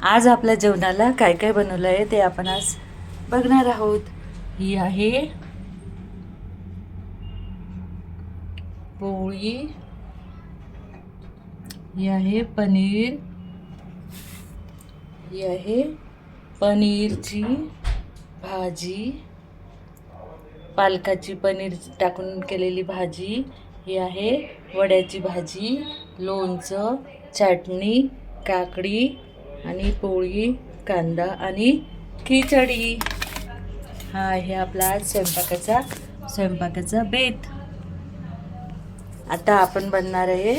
आज आपल्या जेवणाला काय काय बनवलं आहे ते आपण आज बघणार आहोत. ही आहे पोळी, ही आहे पनीर, ही आहे पनीरची भाजी, पालकाची पनीर टाकून केलेली भाजी, ही आहे वड्याची भाजी, लोणचं, चटणी, काकडी आणि पोळी, कांदा आणि खिचडी. हा आहे आपला आज स्वयंपाकाचा बेत. आता आपण बनणार आहे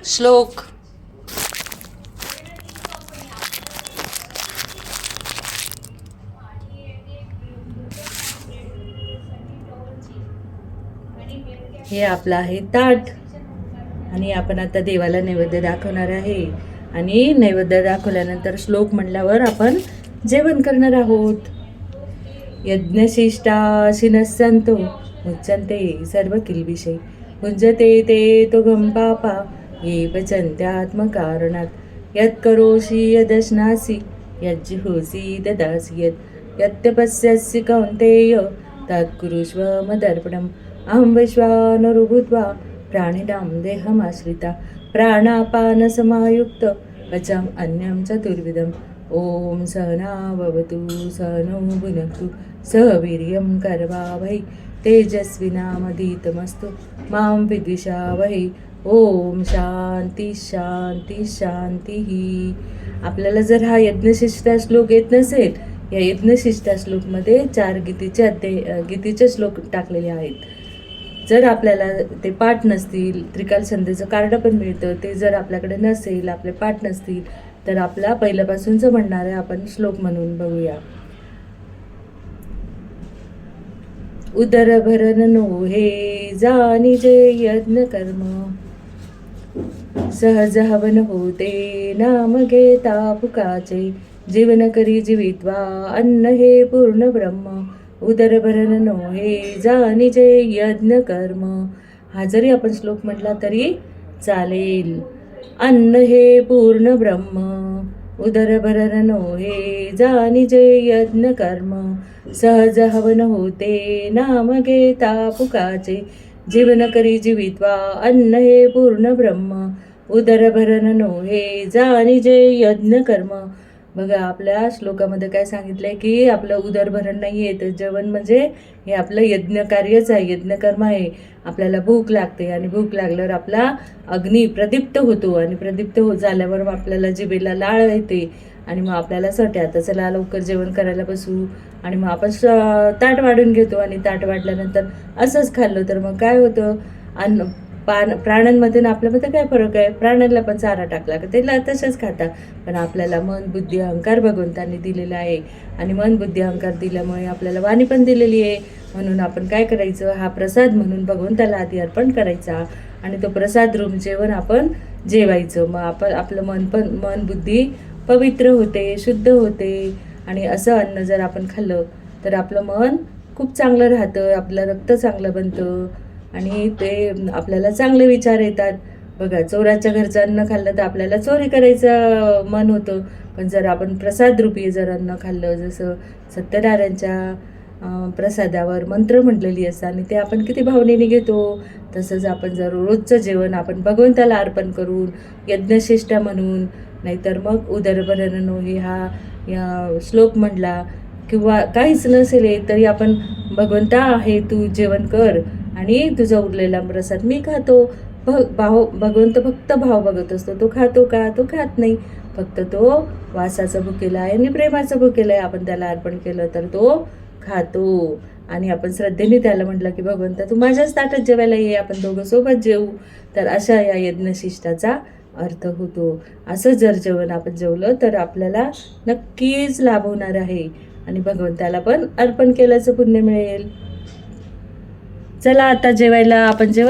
श्लोक. हे आपलं आहे ताट आणि आपण आता देवाला नैवेद्य दाखवणार आहे. आणि नैवेद्य दाखवल्यानंतर श्लोक म्हणल्यावर आपण जेवण करणार आहोत. यज्ञशिष्टाशिनस्संतो मुच्यन्ते सर्व किल्बिषे भुंजते ते तो गम पापा ये पचन्त्यात्मकारणात् यत् करोषि यदश्नासि यज्जुहोसि ददासि यत्तपस्यसि कौन्तेय तत्कुरुष्व मदर्पणम् अहं वैश्वानरो भूत्वा प्राणिनां देहमाश्रिता प्राणापानसमायुक्त पचम् अन्यं चतुर्विधम्. ओम सहना भवतु सहनौ भुनक्तु सह वीर्यं करवावहै तेजस्विनामधीतमस्तु मां विद्विषावहै. ओम शांती शांती शांती. आपल्याला जर हा यज्ञशिष्टा श्लोक येत नसेल, या यज्ञशिष्टा श्लोकमध्ये 4 गीतेचे श्लोक टाकलेले आहेत. जर आपल्याला ते पाठ नसतील, त्रिकाल संध्येचं कार्ड पण मिळतं, ते जर आपल्याकडे नसेल, आपले पाठ नसतील, तर आपला पहिल्यापासूनचं म्हणणार आहे आपण श्लोक म्हणून बघूया. उदरभरण नो हे जानिजे यज्ञ कर्म सहज हवन होते नाम घेता फुकाचे जीवन करी जीवित्वा अन्न हे पूर्ण ब्रह्म. उदरभरण नो हे जानिजे यज्ञ कर्म. हा जरी आपण श्लोक म्हटला तरी चालेल. अन्न हे पूर्ण ब्रह्म. उदरभरण हे जानिजे यज्ञ कर्म सहज हवन होते नाम घेता फुकाचे जीवन करी जीवित्वा अन्न हे पूर्ण ब्रह्म. उदरभरण हे जानिजे यज्ञ कर्म. बघा आपल्या श्लोकामध्ये काय सांगितलंय की आपलं उदरभरण नाही आहे, तर जेवण म्हणजे हे आपलं यज्ञ कार्यच आहे, यज्ञकर्म आहे. आपल्याला भूक लागते आणि भूक लागल्यावर आपला अग्नी प्रदीप्त होतो आणि प्रदीप्त झाल्यावर मग आपल्याला जिभेला लाळ येते आणि मग आपल्याला असं वाटते आता चला लवकर जेवण करायला बसू. आणि मग आपण ताट वाढून घेतो आणि ताट वाढल्यानंतर असंच खाल्लं तर मग काय होतं, अन्न प्राण्यांमध्ये ना आपल्यामध्ये काय फरक आहे. प्राण्यांना पण चारा टाकला का त्याला तसंच खातात, पण आपल्याला मन बुद्धी अहंकार भगवंतांनी दिलेला आहे आणि मन बुद्धी अहंकार दिल्यामुळे आपल्याला वाणी पण दिलेली आहे. म्हणून आपण काय करायचं, हा प्रसाद म्हणून भगवंताला आधी अर्पण करायचा आणि तो प्रसाद रूप जेवण आपण जेवायचं. मग आपलं मन बुद्धी पवित्र होते, शुद्ध होते. आणि असं अन्न जर आपण खाल्लं तर आपलं मन खूप चांगलं राहतं, आपलं रक्त चांगलं बनतं आणि ते आपल्याला चांगले विचार येतात. बघा चोराच्या घरचं अन्न खाल्लं तर आपल्याला चोरी करायचं मन होतं, पण जर आपण प्रसादरूपी जर अन्न खाल्लं, जसं सत्यनारायणच्या प्रसादावर मंत्र म्हटलेली असतात आणि ते आपण किती भावनेने घेतो, तसंच आपण जर रोजचं जेवण आपण भगवंताला अर्पण करून यज्ञशिष्टा म्हणून, नाहीतर मग उदरभरण हे हा या श्लोक म्हणला किंवा काहीच नसेल तरी आपण भगवंता आहे तू जेवण कर आणि तुझा उरलेला प्रसाद मी खातो. भगवंत फक्त भाव बघत असतो, तो खातो का, तो खात नाही. फक्त तो वासाचा भुकेला आहे आणि प्रेमाचा भुकेला आहे. आपण त्याला अर्पण केलं तर तो खातो आणि आपण श्रद्धेने त्याला म्हटलं की भगवंता तू माझ्याच ताटात जेवायला ये, आपण दोघं सोबत जेवू. तर अशा या यज्ञशिष्टाचा अर्थ होतो. असं जर जेवण आपण जेवलं तर आपल्याला नक्कीच लाभ होणार आहे आणि भगवंताला पण अर्पण केल्याचं पुण्य मिळेल. चला आता जेवायला आपण जेवण